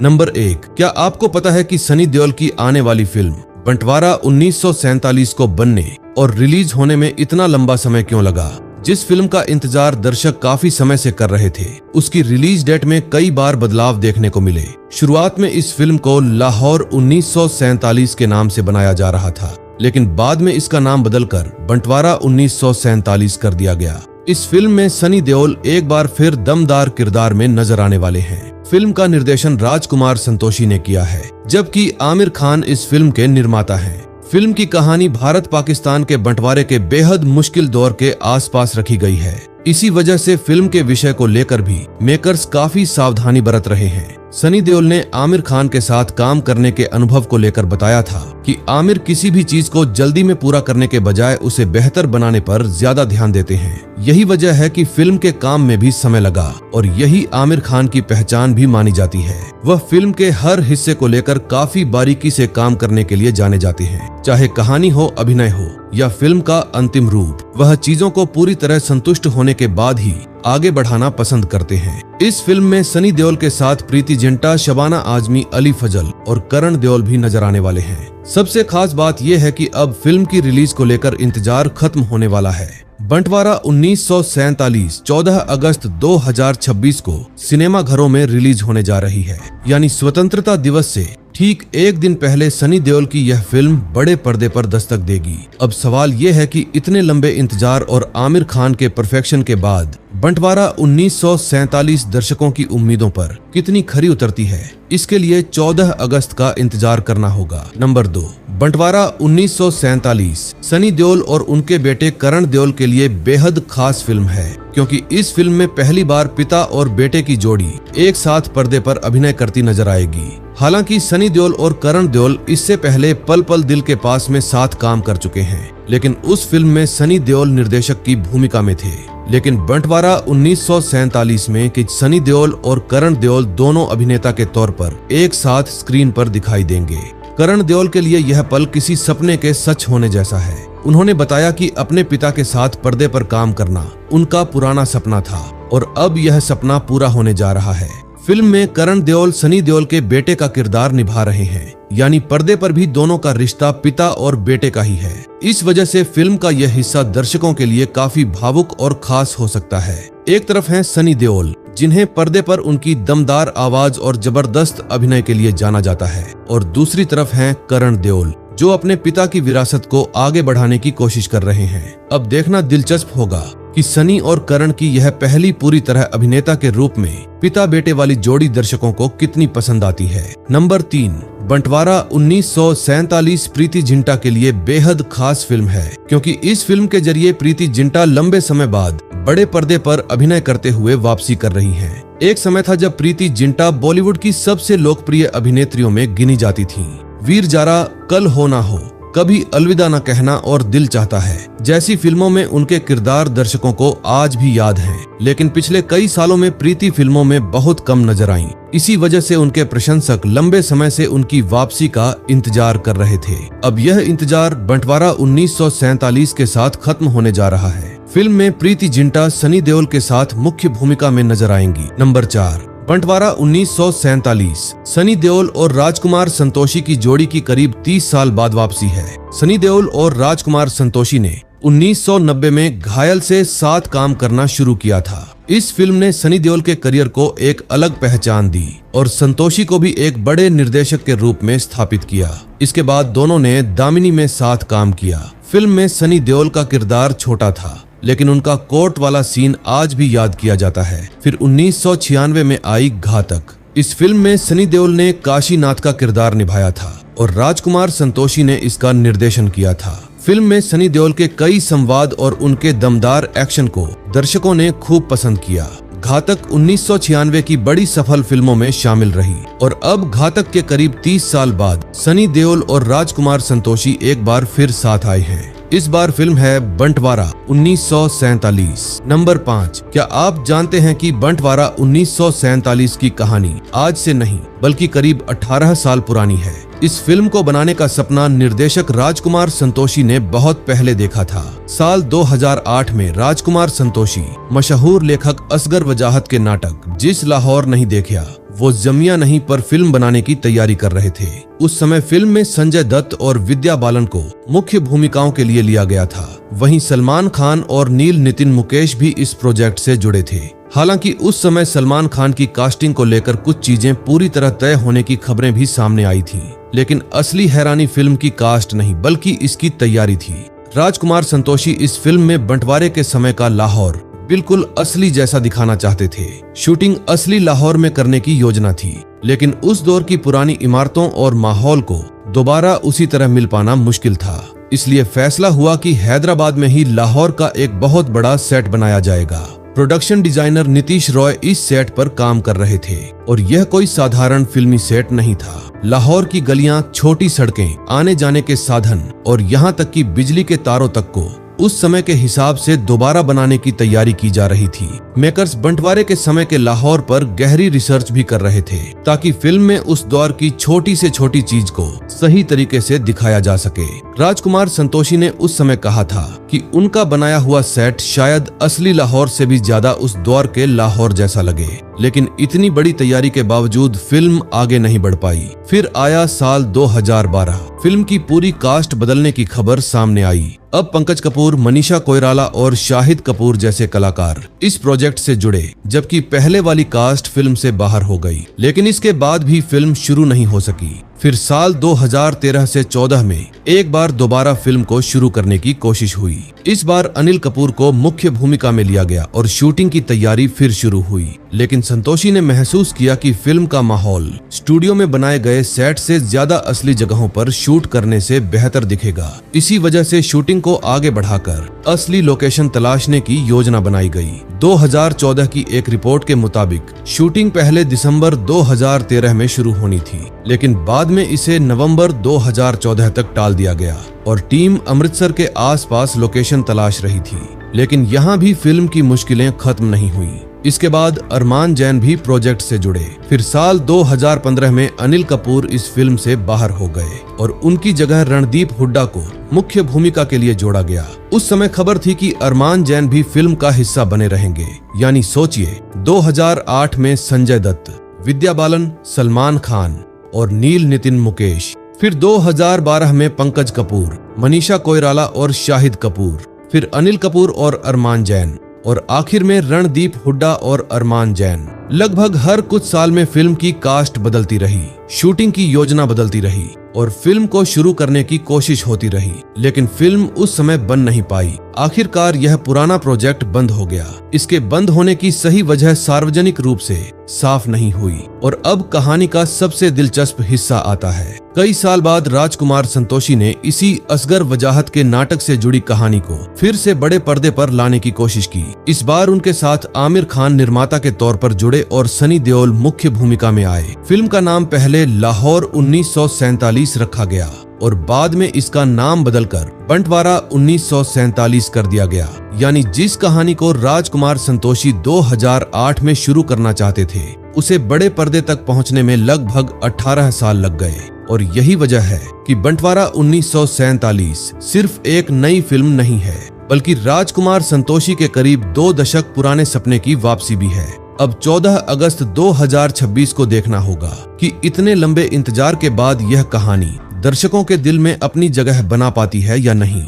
Number 1, क्या आपको पता है कि सनी देओल की आने वाली फिल्म बंटवारा 1947 को बनने और रिलीज होने में इतना लंबा समय क्यों लगा? जिस फिल्म का इंतजार दर्शक काफी समय से कर रहे थे, उसकी रिलीज डेट में कई बार बदलाव देखने को मिले। शुरुआत में इस फिल्म को लाहौर 1947 के नाम से बनाया जा रहा था, लेकिन बाद में इसका नाम बदलकर बंटवारा 1947 कर दिया गया। इस फिल्म में सनी देओल एक बार फिर दमदार किरदार में नजर आने वाले हैं। फिल्म का निर्देशन राजकुमार संतोषी ने किया है, जबकि आमिर खान इस फिल्म के निर्माता हैं। फिल्म की कहानी भारत पाकिस्तान के बंटवारे के बेहद मुश्किल दौर के आसपास रखी गई है। इसी वजह से फिल्म के विषय को लेकर भी मेकर्स काफी सावधानी बरत रहे हैं। सनी देओल ने आमिर खान के साथ काम करने के अनुभव को लेकर बताया था कि आमिर किसी भी चीज को जल्दी में पूरा करने के बजाय उसे बेहतर बनाने पर ज्यादा ध्यान देते हैं। यही वजह है कि फिल्म के काम में भी समय लगा और यही आमिर खान की पहचान भी मानी जाती है। वह फिल्म के हर हिस्से को लेकर काफी बारीकी से काम करने के लिए जाने जाते हैं, चाहे कहानी हो, अभिनय हो या फिल्म का अंतिम रूप। वह चीजों को पूरी तरह संतुष्ट होने के बाद ही आगे बढ़ाना पसंद करते हैं। इस फिल्म में सनी देओल के साथ प्रीति जिंटा, शबाना आजमी, अली फजल और करण देओल भी नजर आने वाले हैं। सबसे खास बात यह है कि अब फिल्म की रिलीज को लेकर इंतजार खत्म होने वाला है। बंटवारा 1947 14 अगस्त 2026 को सिनेमा घरों में रिलीज होने जा रही है, यानी स्वतंत्रता दिवस से ठीक एक दिन पहले सनी देओल की यह फिल्म बड़े पर्दे पर दस्तक देगी। अब सवाल यह है कि इतने लंबे इंतजार और आमिर खान के परफेक्शन के बाद बंटवारा 1947 दर्शकों की उम्मीदों पर कितनी खरी उतरती है, इसके लिए 14 अगस्त का इंतजार करना होगा। नंबर 2, बंटवारा 1947 सनी देओल और उनके बेटे करण देओल के लिए बेहद खास फिल्म है, क्योंकि इस फिल्म में पहली बार पिता और बेटे की जोड़ी एक साथ पर्दे पर अभिनय करती नजर आएगी। हालांकि सनी देओल और करण देओल इससे पहले पल पल दिल के पास में साथ काम कर चुके हैं, लेकिन उस फिल्म में सनी देओल निर्देशक की भूमिका में थे। लेकिन बंटवारा 1947 में कि सनी देओल और करण देओल दोनों अभिनेता के तौर पर एक साथ स्क्रीन पर दिखाई देंगे। करण देओल के लिए यह पल किसी सपने के सच होने जैसा है। उन्होंने बताया कि अपने पिता के साथ पर्दे पर काम करना उनका पुराना सपना था और अब यह सपना पूरा होने जा रहा है। फिल्म में करण देओल सनी देओल के बेटे का किरदार निभा रहे हैं, यानी पर्दे पर भी दोनों का रिश्ता पिता और बेटे का ही है। इस वजह से फिल्म का यह हिस्सा दर्शकों के लिए काफी भावुक और खास हो सकता है। एक तरफ हैं सनी देओल, जिन्हें पर्दे पर उनकी दमदार आवाज और जबरदस्त अभिनय के लिए जाना जाता है, और दूसरी तरफ हैं करण देओल, जो अपने पिता की विरासत को आगे बढ़ाने की कोशिश कर रहे हैं। अब देखना दिलचस्प होगा कि सनी और करण की यह पहली पूरी तरह अभिनेता के रूप में पिता बेटे वाली जोड़ी दर्शकों को कितनी पसंद आती है। नंबर 3, बंटवारा 1947 प्रीति जिंटा के लिए बेहद खास फिल्म है, क्योंकि इस फिल्म के जरिए प्रीति जिंटा लंबे समय बाद बड़े पर्दे पर अभिनय करते हुए वापसी कर रही हैं। एक समय था जब प्रीति जिंटा बॉलीवुड की सबसे लोकप्रिय अभिनेत्रियों में गिनी जाती थीं। वीर जारा, कल हो ना हो, कभी अलविदा न कहना और दिल चाहता है जैसी फिल्मों में उनके किरदार दर्शकों को आज भी याद हैं। लेकिन पिछले कई सालों में प्रीति फिल्मों में बहुत कम नजर आईं। इसी वजह से उनके प्रशंसक लंबे समय से उनकी वापसी का इंतजार कर रहे थे। अब यह इंतजार बंटवारा 1947 के साथ खत्म होने जा रहा है। फिल्म में प्रीति जिंटा सनी देओल के साथ मुख्य भूमिका में नजर आएंगी। नंबर 4, बंटवारा 1947 सनी देओल और राजकुमार संतोषी की जोड़ी की करीब 30 साल बाद वापसी है। सनी देओल और राजकुमार संतोषी ने 1990 में घायल से साथ काम करना शुरू किया था। इस फिल्म ने सनी देओल के करियर को एक अलग पहचान दी और संतोषी को भी एक बड़े निर्देशक के रूप में स्थापित किया। इसके बाद दोनों ने दामिनी में साथ काम किया। फिल्म में सनी देओल का किरदार छोटा था, लेकिन उनका कोर्ट वाला सीन आज भी याद किया जाता है। फिर 1996 में आई घातक। इस फिल्म में सनी देओल ने काशीनाथ का किरदार निभाया था और राजकुमार संतोषी ने इसका निर्देशन किया था। फिल्म में सनी देओल के कई संवाद और उनके दमदार एक्शन को दर्शकों ने खूब पसंद किया। घातक 1996 की बड़ी सफल फिल्मों में शामिल रही और अब घातक के करीब 30 साल बाद सनी देओल और राजकुमार संतोषी एक बार फिर साथ आए हैं। इस बार फिल्म है बंटवारा 1947। नंबर 5, क्या आप जानते हैं कि बंटवारा 1947 की कहानी आज से नहीं बल्कि करीब 18 साल पुरानी है। इस फिल्म को बनाने का सपना निर्देशक राजकुमार संतोषी ने बहुत पहले देखा था। साल 2008 में राजकुमार संतोषी मशहूर लेखक असगर वजाहत के नाटक जिस लाहौर नहीं देखा वो जमिया नहीं पर फिल्म बनाने की तैयारी कर रहे थे। उस समय फिल्म में संजय दत्त और विद्या बालन को मुख्य भूमिकाओं के लिए लिया गया था। वहीं सलमान खान और नील नितिन मुकेश भी इस प्रोजेक्ट से जुड़े थे। हालांकि उस समय सलमान खान की कास्टिंग को लेकर कुछ चीजें पूरी तरह तय होने की खबरें भी सामने आई थीं। लेकिन असली हैरानी फिल्म की कास्ट नहीं बल्कि इसकी तैयारी थी। राजकुमार संतोषी इस फिल्म में बंटवारे के समय का लाहौर बिल्कुल असली जैसा दिखाना चाहते थे। शूटिंग असली लाहौर में करने की योजना थी, लेकिन उस दौर की पुरानी इमारतों और माहौल को दोबारा उसी तरह मिल पाना मुश्किल था। इसलिए फैसला हुआ कि हैदराबाद में ही लाहौर का एक बहुत बड़ा सेट बनाया जाएगा। प्रोडक्शन डिजाइनर नीतीश रॉय इस सेट पर काम कर रहे थे और यह कोई साधारण फिल्मी सेट नहीं था। लाहौर की गलियां, छोटी सड़कें, आने जाने के साधन और यहाँ तक कि बिजली के तारों तक को उस समय के हिसाब से दोबारा बनाने की तैयारी की जा रही थी। मेकर्स बंटवारे के समय के लाहौर पर गहरी रिसर्च भी कर रहे थे ताकि फिल्म में उस दौर की छोटी से छोटी चीज को सही तरीके से दिखाया जा सके। राजकुमार संतोषी ने उस समय कहा था कि उनका बनाया हुआ सेट शायद असली लाहौर से भी ज्यादा उस दौर के लाहौर जैसा लगे, लेकिन इतनी बड़ी तैयारी के बावजूद फिल्म आगे नहीं बढ़ पाई। फिर आया साल 2012। फिल्म की पूरी कास्ट बदलने की खबर सामने आई। अब पंकज कपूर, मनीषा कोइराला और शाहिद कपूर जैसे कलाकार इस प्रोजेक्ट से जुड़े, जबकि पहले वाली कास्ट फिल्म से बाहर हो गई। लेकिन इसके बाद भी फिल्म शुरू नहीं हो सकी। फिर साल 2013 से 14 में एक बार दोबारा फिल्म को शुरू करने की कोशिश हुई। इस बार अनिल कपूर को मुख्य भूमिका में लिया गया और शूटिंग की तैयारी फिर शुरू हुई। लेकिन संतोषी ने महसूस किया कि फिल्म का माहौल स्टूडियो में बनाए गए सेट से ज्यादा असली जगहों पर शूट करने से बेहतर दिखेगा। इसी वजह से शूटिंग को आगे बढ़ाकर असली लोकेशन तलाशने की योजना बनाई गई। 2014 की एक रिपोर्ट के मुताबिक शूटिंग पहले दिसंबर 2013 में शुरू होनी थी, लेकिन बाद में इसे नवंबर 2014 तक टाल दिया गया और टीम अमृतसर के आसपास लोकेशन तलाश रही थी। लेकिन यहाँ भी फिल्म की मुश्किलें खत्म नहीं हुई। इसके बाद अरमान जैन भी प्रोजेक्ट से जुड़े। फिर साल 2015 में अनिल कपूर इस फिल्म से बाहर हो गए और उनकी जगह रणदीप हुड्डा को मुख्य भूमिका के लिए जोड़ा गया। उस समय खबर थी कि अरमान जैन भी फिल्म का हिस्सा बने रहेंगे। यानी सोचिए, 2008 में संजय दत्त, विद्या बालन, सलमान खान और नील नितिन मुकेश। फिर 2012 में पंकज कपूर, मनीषा कोइराला और शाहिद कपूर। फिर अनिल कपूर और अरमान जैन और आखिर में रणदीप हुड्डा और अरमान जैन। लगभग हर कुछ साल में फिल्म की कास्ट बदलती रही, शूटिंग की योजना बदलती रही और फिल्म को शुरू करने की कोशिश होती रही, लेकिन फिल्म उस समय बन नहीं पाई। आखिरकार यह पुराना प्रोजेक्ट बंद हो गया। इसके बंद होने की सही वजह सार्वजनिक रूप से साफ नहीं हुई। और अब कहानी का सबसे दिलचस्प हिस्सा आता है। कई साल बाद राजकुमार संतोषी ने इसी असगर वजाहत के नाटक से जुड़ी कहानी को फिर से बड़े पर्दे पर लाने की कोशिश की। इस बार उनके साथ आमिर खान निर्माता के तौर पर जुड़े और सनी देओल मुख्य भूमिका में आए। फिल्म का नाम पहले लाहौर 1947 रखा गया और बाद में इसका नाम बदलकर बंटवारा 1947 कर दिया गया। यानी जिस कहानी को राजकुमार संतोषी 2008 में शुरू करना चाहते थे, उसे बड़े पर्दे तक पहुंचने में लगभग 18 साल लग गए। और यही वजह है कि बंटवारा 1947 सिर्फ एक नई फिल्म नहीं है, बल्कि राजकुमार संतोषी के करीब 2 दशक पुराने सपने की वापसी भी है। अब 14 अगस्त 2026 को देखना होगा कि इतने लंबे इंतजार के बाद यह कहानी दर्शकों के दिल में अपनी जगह बना पाती है या नहीं।